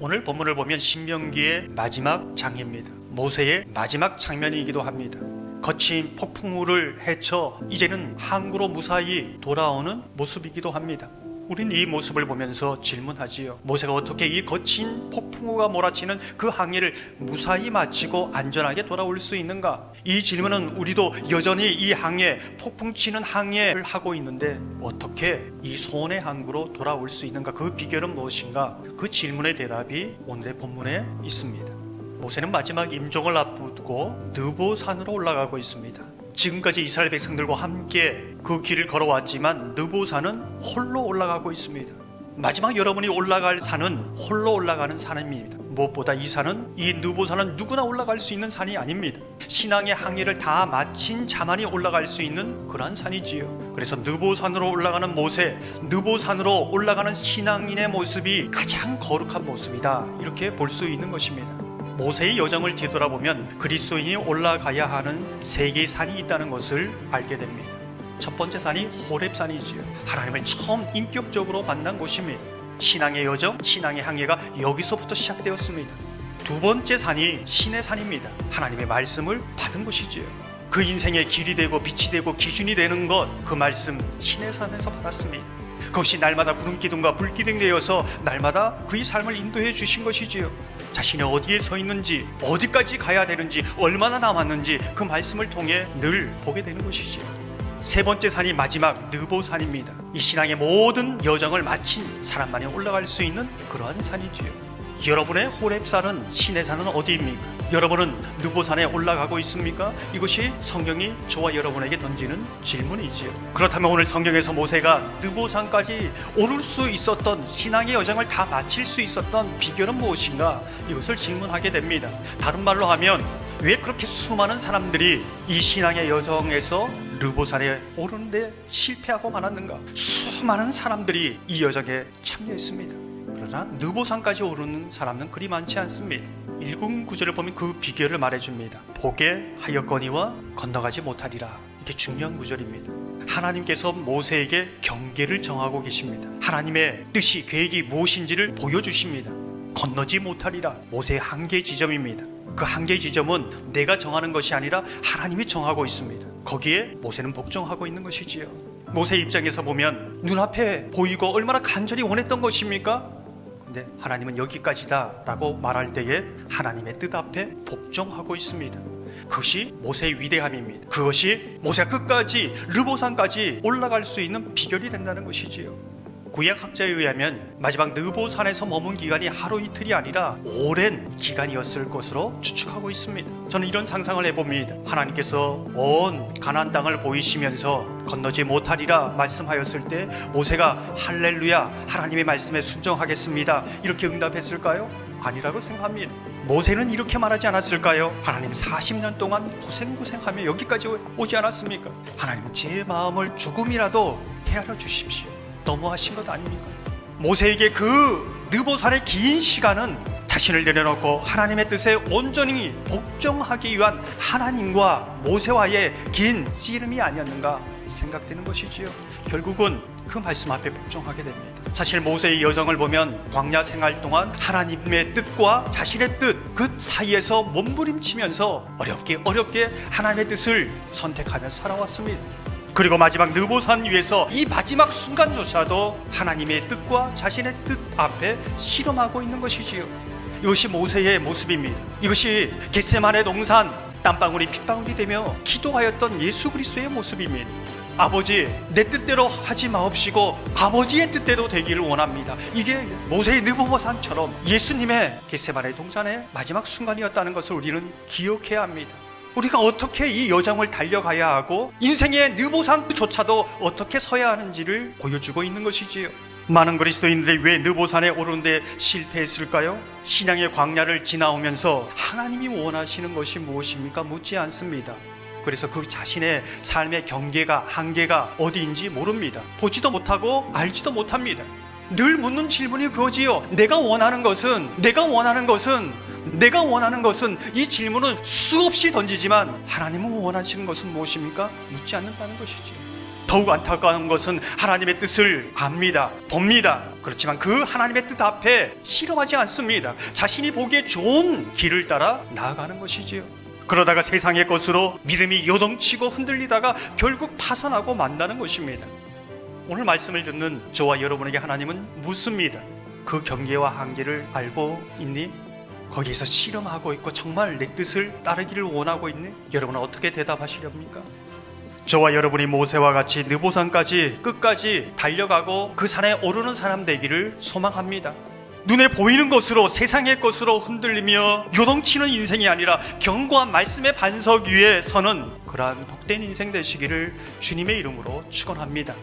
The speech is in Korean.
오늘 본문을 보면 신명기의 마지막 장입니다. 모세의 마지막 장면이기도 합니다. 거친 폭풍우를 헤쳐 이제는 항구로 무사히 돌아오는 모습이기도 합니다. 우린 이 모습을 보면서 질문하지요. 모세가 어떻게 이 거친 폭풍우가 몰아치는 그 항해를 무사히 마치고 안전하게 돌아올 수 있는가? 이 질문은 우리도 여전히 이 항해, 폭풍 치는 항해를 하고 있는데 어떻게 이 소원의 항구로 돌아올 수 있는가? 그 비결은 무엇인가? 그 질문의 대답이 오늘의 본문에 있습니다. 모세는 마지막 임종을 앞두고 느보산으로 올라가고 있습니다. 지금까지 이스라엘 백성들과 함께 그 길을 걸어왔지만 느보산은 홀로 올라가고 있습니다. 마지막 여러분이 올라갈 산은 홀로 올라가는 산입니다. 무엇보다 이 산은, 이 느보산은 누구나 올라갈 수 있는 산이 아닙니다. 신앙의 항해를 다 마친 자만이 올라갈 수 있는 그러한 산이지요. 그래서 느보산으로 올라가는 모세, 느보산으로 올라가는 신앙인의 모습이 가장 거룩한 모습이다, 이렇게 볼 수 있는 것입니다. 모세의 여정을 뒤돌아보면 그리스도인이 올라가야 하는 세 개의 산이 있다는 것을 알게 됩니다. 첫 번째 산이 호렙산이지요. 하나님을 처음 인격적으로 만난 곳입니다. 신앙의 여정, 신앙의 항해가 여기서부터 시작되었습니다. 두 번째 산이 신의 산입니다. 하나님의 말씀을 받은 곳이지요. 그 인생의 길이 되고 빛이 되고 기준이 되는 것, 그 말씀 신의 산에서 받았습니다. 그것이 날마다 구름 기둥과 불 기둥 되어서 날마다 그의 삶을 인도해 주신 것이지요. 자신이 어디에 서 있는지, 어디까지 가야 되는지, 얼마나 남았는지 그 말씀을 통해 늘 보게 되는 것이지요. 세 번째 산이 마지막 느보산입니다. 이 신앙의 모든 여정을 마친 사람만이 올라갈 수 있는 그러한 산이지요. 여러분의 호렙산은, 신의 산은 어디입니까? 여러분은 느보산에 올라가고 있습니까? 이것이 성경이 저와 여러분에게 던지는 질문이지요. 그렇다면 오늘 성경에서 모세가 느보산까지 오를 수 있었던, 신앙의 여정을 다 마칠 수 있었던 비결은 무엇인가? 이것을 질문하게 됩니다. 다른 말로 하면 왜 그렇게 수많은 사람들이 이 신앙의 여정에서 느보산에 오르는데 실패하고 말았는가? 수많은 사람들이 이 여정에 참여했습니다. 그러나 느보산까지 오르는 사람은 그리 많지 않습니다. 1군 9절을 보면 그 비결을 말해줍니다. 보게 하였거니와 건너가지 못하리라. 이게 중요한 구절입니다. 하나님께서 모세에게 경계를 정하고 계십니다. 하나님의 뜻이, 계획이 무엇인지를 보여주십니다. 건너지 못하리라. 모세의 한계 지점입니다. 그 한계 지점은 내가 정하는 것이 아니라 하나님이 정하고 있습니다. 거기에 모세는 복종하고 있는 것이지요. 모세 입장에서 보면 눈앞에 보이고 얼마나 간절히 원했던 것입니까? 근데 하나님은 여기까지다 라고 말할 때에 하나님의 뜻 앞에 복종하고 있습니다. 그것이 모세의 위대함입니다. 그것이 모세가 끝까지 느보산까지 올라갈 수 있는 비결이 된다는 것이지요. 구약학자에 의하면 마지막 느보산에서 머문 기간이 하루 이틀이 아니라 오랜 기간이었을 것으로 추측하고 있습니다. 저는 이런 상상을 해봅니다. 하나님께서 온 가나안 땅을 보이시면서 건너지 못하리라 말씀하였을 때 모세가 할렐루야, 하나님의 말씀에 순종하겠습니다, 이렇게 응답했을까요? 아니라고 생각합니다. 모세는 이렇게 말하지 않았을까요? 하나님 40년 동안 고생하며 여기까지 오지 않았습니까? 하나님 제 마음을 조금이라도 헤아려 주십시오. 너무하신 것 아닙니까? 모세에게 그 느보산의 긴 시간은 자신을 내려놓고 하나님의 뜻에 온전히 복종하기 위한 하나님과 모세와의 긴 씨름이 아니었는가 생각되는 것이지요. 결국은 그 말씀 앞에 복종하게 됩니다. 사실 모세의 여정을 보면 광야 생활 동안 하나님의 뜻과 자신의 뜻, 그 사이에서 몸부림치면서 어렵게 하나님의 뜻을 선택하며 살아왔습니다. 그리고 마지막 느보산 위에서 이 마지막 순간조차도 하나님의 뜻과 자신의 뜻 앞에 실험하고 있는 것이지요. 이것이 모세의 모습입니다. 이것이 겟세마네 동산 땀방울이 핏방울이 되며 기도하였던 예수 그리스도의 모습입니다. 아버지, 내 뜻대로 하지 마옵시고 아버지의 뜻대로 되기를 원합니다. 이게 모세의 느보산처럼 예수님의 겟세마네 동산의 마지막 순간이었다는 것을 우리는 기억해야 합니다. 우리가 어떻게 이 여정을 달려가야 하고 인생의 느보산조차도 어떻게 서야 하는지를 보여주고 있는 것이지요. 많은 그리스도인들이 왜 느보산에 오르는데 실패했을까요? 신앙의 광야를 지나오면서 하나님이 원하시는 것이 무엇입니까? 묻지 않습니다. 그래서 그 자신의 삶의 경계가, 한계가 어디인지 모릅니다. 보지도 못하고 알지도 못합니다. 늘 묻는 질문이 그거지요. 내가 원하는 것은 이 질문을 수없이 던지지만 하나님은 원하시는 것은 무엇입니까? 묻지 않는다는 것이지요. 더욱 안타까운 것은 하나님의 뜻을 압니다, 봅니다. 그렇지만 그 하나님의 뜻 앞에 실험하지 않습니다. 자신이 보기에 좋은 길을 따라 나아가는 것이지요. 그러다가 세상의 것으로 믿음이 요동치고 흔들리다가 결국 파산하고 만나는 것입니다. 오늘 말씀을 듣는 저와 여러분에게 하나님은 묻습니다. 그 경계와 한계를 알고 있니? 거기에서 실험하고 있고 정말 내 뜻을 따르기를 원하고 있니? 여러분은 어떻게 대답하시렵니까? 저와 여러분이 모세와 같이 느보산까지 끝까지 달려가고 그 산에 오르는 사람 되기를 소망합니다. 눈에 보이는 것으로 세상의 것으로 흔들리며 요동치는 인생이 아니라 견고한 말씀의 반석 위에 서는 그러한 복된 인생 되시기를 주님의 이름으로 축원합니다.